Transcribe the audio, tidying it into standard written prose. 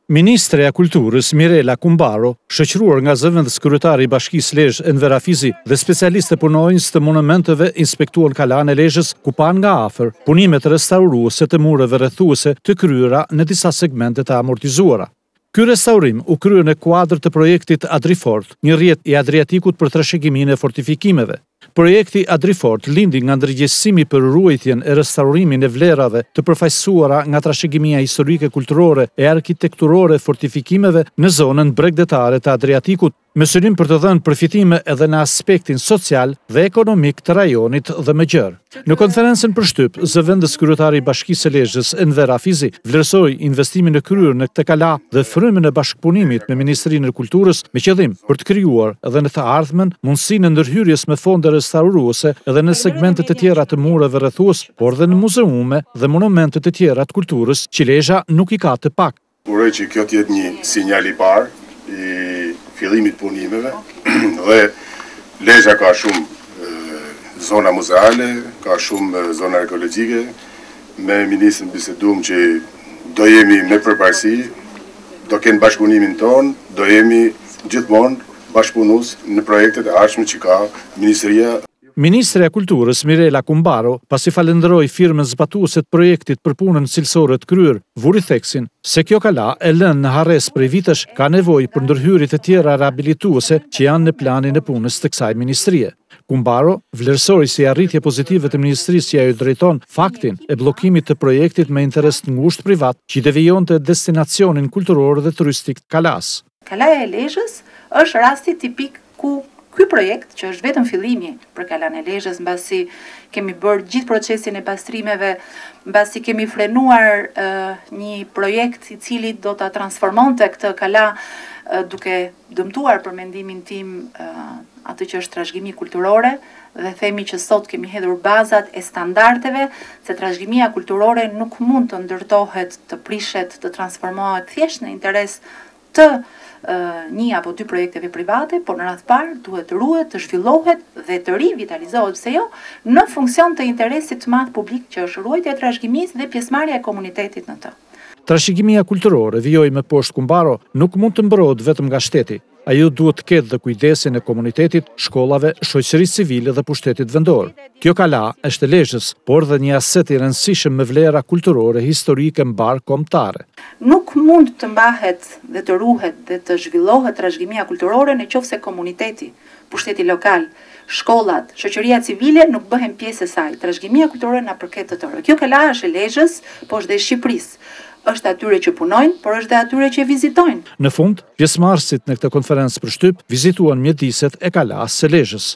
Ministreja Kulturës Mirela Kumbaro, shoqëruar nga zëvendës kryetari i Bashkisë Lezhë Enver Afizi dhe specialistë punonjës të monumenteve inspektuan kalan e Lezhës, ku pan nga afër punimet restauruese të mureve rrethuese të kryera në disa segmente të amortizuara. Ky restaurim u krye në kuadër të projektit Adrifort, një rrjet i Adriatikut për trashëgiminë e fortifikimeve. Projekti Adrifort lindi nga ndërgjegjësimi për ruajtjen e restaurimin e vlerave të përfaqësuara nga trashëgimia historike, kulturore e arkitekturore e fortifikimeve në zonën bregdetare të Adriatikut, me synim për të dhënë përfitime edhe në aspektin social dhe ekonomik të rajonit dhe më gjerë. Në konferencën për shtyp, zëvendës kryetari i Bashkisë së Lezhës Enver Afizi vlerësoi investimin e kryer në këtë kala dhe frymën e bashkëpunimit me Ministrinë e Kulturës me qëllim për të krijuar edhe në të ardhmen mundësinë e ndërhyrjes me fonde restauruese edhe në segmente të tjera të mureve rrethues, por dhe në muzeume dhe monumente të tjera të kulturës që Lezhë nuk i ka të pak. Uroj që kjo të jetë një sinjal i parë i fillimit punimeve dhe Lezhë ka shumë zona muzeale, ka shumë zona arkeologjike. Me ministrin biseduam që do jemi me përparësi, do kenë bashkëpunimin ton, do jemi gjithmonë bashkëpunues në projektet e ardhshme që ka Ministria. Ministreja Kulturës Mirela Kumbaro, pasi falenderoi firmën zbatuese të projektit për punën cilësore të kryer, vuri theksin se kjo kala e lënë në harres prej vitesh ka nevojë për ndërhyrje të tjera rehabilituese që janë në planin e punës të kësaj ministrie. Kumbaro vlerësoi si arritje pozitive të ministrisë që ajo drejton faktin e bllokimit të projektit me interes të ngushtë privat që devijonte destinacionin kulturor dhe turistik të kalas. Kalaja e Lezhës është rasti tipik ku ky projekt, që është vetëm fillimi për kalan e Lezhës, mbasi kemi bërë gjithë procesin e pastrimeve, mbasi kemi frenuar një projekt i cili do ta transformonte këtë kala duke dëmtuar për mendimin tim atë që është trashëgimi kulturore, dhe themi që sot kemi hedhur bazat e standardeve, se trashëgimia kulturore nuk mund të ndërtohet, të prishet, të transformohet thjesht në interes të një apo dy projekteve private, por në radh parë duhet të ruhet, të zhvillohet dhe të rivitalizohet, pse jo, në funksion të interesit të madh publik që është ruajtja e trashëgimisë dhe pjesëmarrja e komunitetit në të. Trashëgimia kulturore, vijoi me poshtë Kumbaro, nuk mund të mbrohet vetëm nga shteti. Ajo duhet të ketë dhe kujdesin e komunitetit, shkollave, shoqërisë civile dhe pushtetit vendor. Kjo kala është e Lezhës, por dhe një aset i rëndësishëm me vlera kulturore historike mbar kombëtare. Nuk mund të mbahet dhe të ruhet dhe të zhvillohet trashëgimia kulturore nëse komuniteti, pushteti lokal, shkollat, shoqëria civile nuk bëhen pjesë e saj. Trashëgimia kulturore na përket të tërë. Kjo kala është e Lezhës, por është dhe e Shqipërisë. Është atyre që punojnë, por është dhe atyre që vizitojnë. Në fund, pjesëmarrësit në këtë konferencë për shtyp vizituan mjediset e kalas së Lezhës.